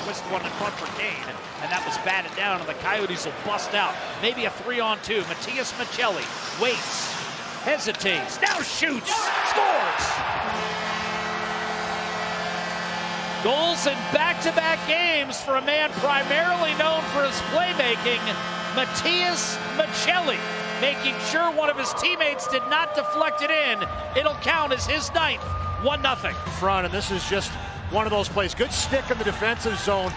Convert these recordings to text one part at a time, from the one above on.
twist one in front for Kane, and that was batted down, and the Coyotes will bust out. Maybe a 3-on-2. Matias Maccelli waits, hesitates, now shoots, scores! Goals in back-to-back games for a man primarily known for his playmaking, Matias Maccelli, making sure one of his teammates did not deflect it in. It'll count as his ninth. 1-0. Front, and this is just one of those plays. Good stick in the defensive zone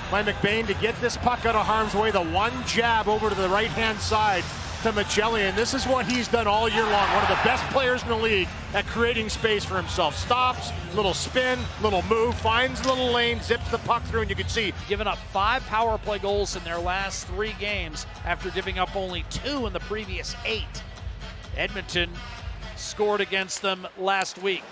by McBain to get this puck out of harm's way. The one jab over to the right-hand side to Maccelli, and this is what he's done all year long. One of the best players in the league at creating space for himself. Stops, little spin, little move, finds a little lane, zips the puck through, and you can see. Given up 5 power play goals in their last 3 games after giving up only 2 in the previous 8. Edmonton scored against them last week.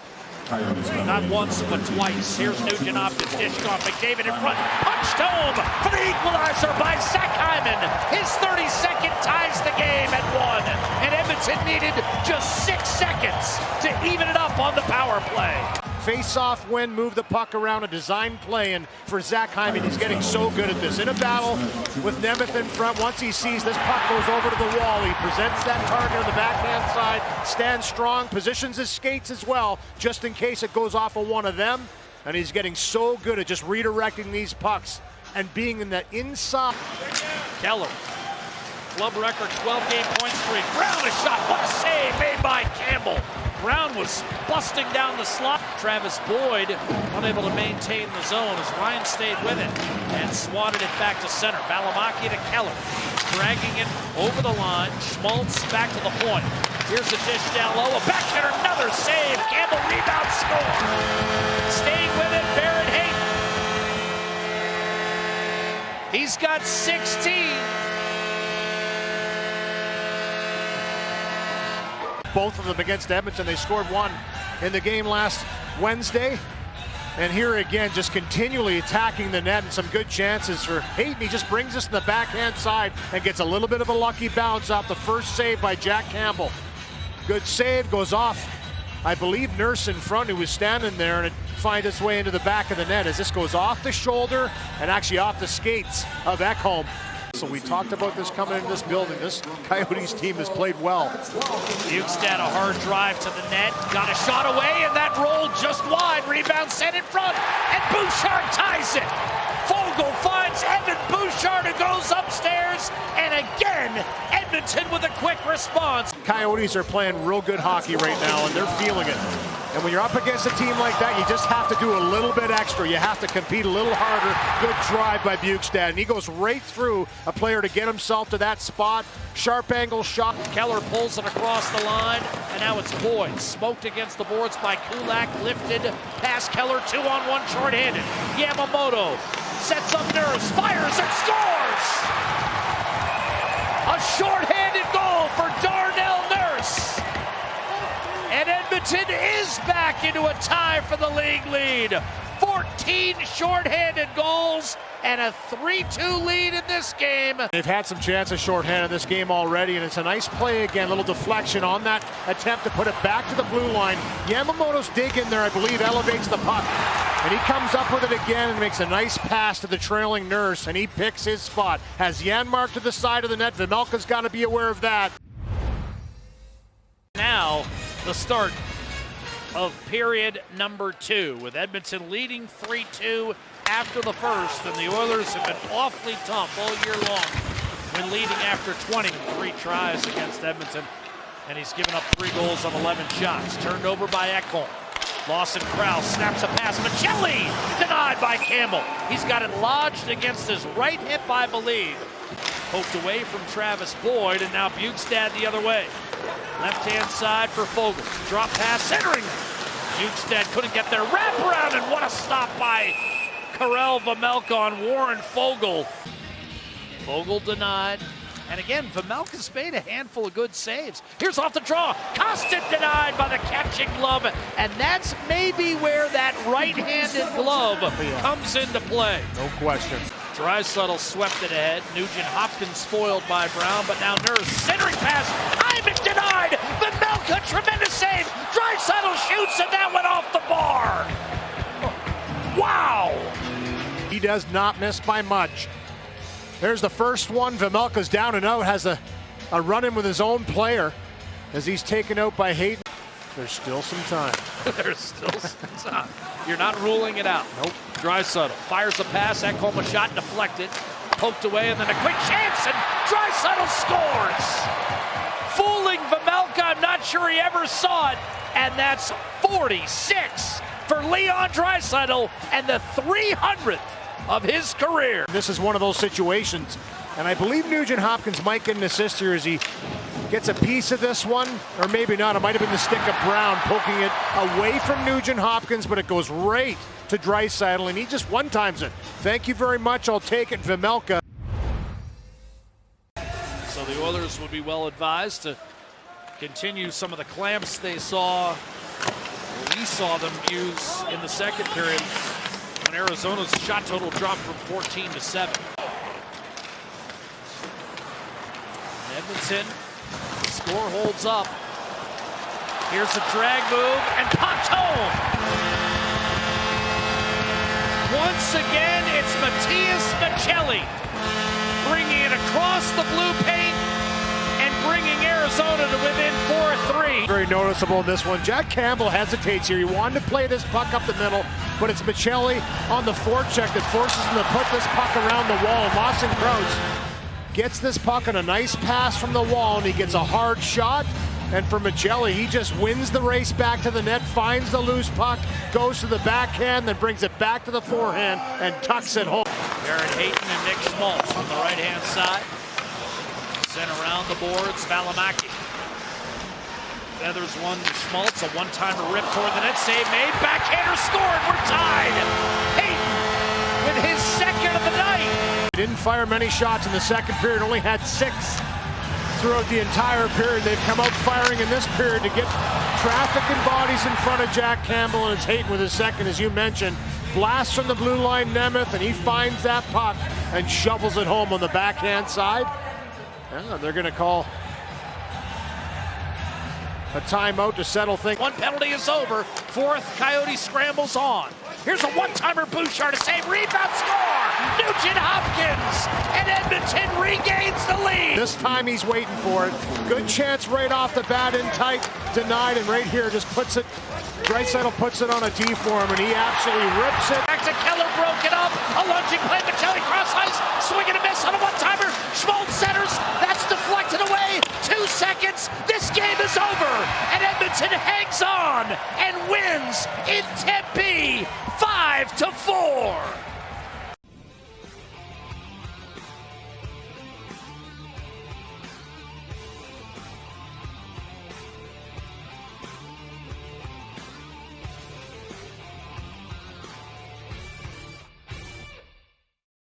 Not once, but twice. Here's Nugent-Hopkins, dished off, McDavid in front, punched home for the equalizer by Zach Hyman. His 32nd ties the game at 1, and Edmonton needed just 6 seconds to even it up on the power play. Face-off win, move the puck around, a design play, and for Zach Hyman, he's getting so good at this. In a battle with Nemeth in front, once he sees this puck goes over to the wall, he presents that target on the backhand side, stands strong, positions his skates as well, just in case it goes off of one of them, and he's getting so good at just redirecting these pucks and being in the inside. Keller, club record 12-game point streak. Brown a shot, what a save made by Campbell. Brown was busting down the slot. Travis Boyd unable to maintain the zone as Ryan stayed with it and swatted it back to center. Valimaki to Keller, dragging it over the line. Schmaltz back to the point. Here's a dish down low, a backhander, another save. Campbell rebound, score. Staying with it, Barrett Hayton. He's got 16. Both of them against Edmonton. They scored 1 in the game last Wednesday. And here again, just continually attacking the net and some good chances for Hayton. He just brings us to the backhand side and gets a little bit of a lucky bounce off the first save by Jack Campbell. Good save, goes off, I believe, Nurse in front who was standing there, and it finds its way into the back of the net as this goes off the shoulder and actually off the skates of Ekholm. So we talked about this coming into this building. This Coyotes team has played well. Bukestad, a hard drive to the net, got a shot away, and that rolled just wide. Rebound set in front, and Bouchard ties it. Fogle finds Evan Bouchard, who goes upstairs, and again, Edmonton with a quick response. Coyotes are playing real good hockey right now, and they're feeling it. And when you're up against a team like that, you just have to do a little bit extra. You have to compete a little harder. Good drive by Bukestad, and he goes right through a player to get himself to that spot. Sharp angle shot. Keller pulls it across the line, and now it's Boyd. Smoked against the boards by Kulak, lifted past Keller, 2-on-1 shorthanded. Yamamoto sets up Nurse, fires and scores! A shorthanded goal for Darnell Nurse. And Edmonton is back into a tie for the league lead. 14 shorthanded goals and a 3-2 lead in this game. They've had some chances shorthanded in this game already, and it's a nice play again. Little deflection on that attempt to put it back to the blue line. Yamamoto's dig in there, I believe, elevates the puck. And he comes up with it again and makes a nice pass to the trailing Nurse, and he picks his spot. Has Janmark to the side of the net. Vejmelka's got to be aware of that. Now, the start of period number 2, with Edmonton leading 3-2 after the first, and the Oilers have been awfully tough all year long when leading after 23 tries against Edmonton, and he's given up 3 goals on 11 shots. Turned over by Ekholm. Lawson Krause snaps a pass. Maccelli denied by Campbell. He's got it lodged against his right hip, I believe. Poked away from Travis Boyd, and now Bukestad the other way. Left-hand side for Fogle. Drop pass, centering. Bukestad couldn't get there. Wrap around, and what a stop by Karel Vejmelka on Warren Fogle. Fogle denied. And again, Vejmelka's made a handful of good saves. Here's off the draw. Kostin denied by the catching glove. And that's maybe where that right-handed glove comes into play. No question. Draisaitl swept it ahead. Nugent-Hopkins spoiled by Brown, but now Nurse centering pass. Hyman denied. Vejmelka, tremendous save. Draisaitl shoots, and that went off the bar. Wow. does not miss by much. There's the first one. Vejmelka's down and out, has a run-in with his own player as he's taken out by Hayton. There's still some time. There's still some time. You're not ruling it out. Nope. Draisaitl fires a pass. Ekholm, a shot deflected. Poked away, and then a quick chance, and Draisaitl scores! Fooling Vejmelka, I'm not sure he ever saw it, and that's 46 for Leon Draisaitl and the 300th of his career. This is one of those situations, and I believe Nugent-Hopkins might get an assist here as he gets a piece of this one, or maybe not. It might have been the stick of Brown poking it away from Nugent-Hopkins, but it goes right to Draisaitl, and he just one-times it. Thank you very much, I'll take it, Vejmelka. So the Oilers would be well advised to continue some of the clamps they saw, or we saw them use in the second period when Arizona's shot total dropped from 14 to 7. Edmonton, the score holds up. Here's a drag move and popped home. Once again, it's Matias Maccelli bringing it across the blue paint and bringing Arizona to within 4-3. Very noticeable in this one. Jack Campbell hesitates here. He wanted to play this puck up the middle, but it's Maccelli on the forecheck that forces him to put this puck around the wall. Lawson Krause gets this puck on a nice pass from the wall, and he gets a hard shot. And for Maccelli, he just wins the race back to the net, finds the loose puck, goes to the backhand, then brings it back to the forehand and tucks it home. Barrett Hayton and Nick Schmaltz from the right-hand side. Sent around the boards, Valimaki. Feathers one to Schmaltz, a one-timer rip toward the net, save made, backhander scored, we're tied! Hayton with his second of the night! He didn't fire many shots in the second period, only had 6 throughout the entire period. They've come out firing in this period to get traffic and bodies in front of Jack Campbell, and it's Hayton with his second, as you mentioned. Blast from the blue line, Nemeth, and he finds that puck and shovels it home on the backhand side. Yeah, they're going to call a timeout to settle things. One penalty is over. Fourth, Coyote scrambles on. Here's a one-timer Bouchard to save, rebound, score! Nugent-Hopkins, and Edmonton regains the lead. This time he's waiting for it. Good chance right off the bat, in tight, denied, and right here just puts it. Draisaitl puts it on a D for him, and he absolutely rips it. Back to Keller, broke it up. A lunging play, Maccelli cross ice, swing and a miss on a one-timer. Schmaltz centers, that's deflected away. 2 seconds, this game is over, and Edmonton hangs on and wins in Tempe 5-4.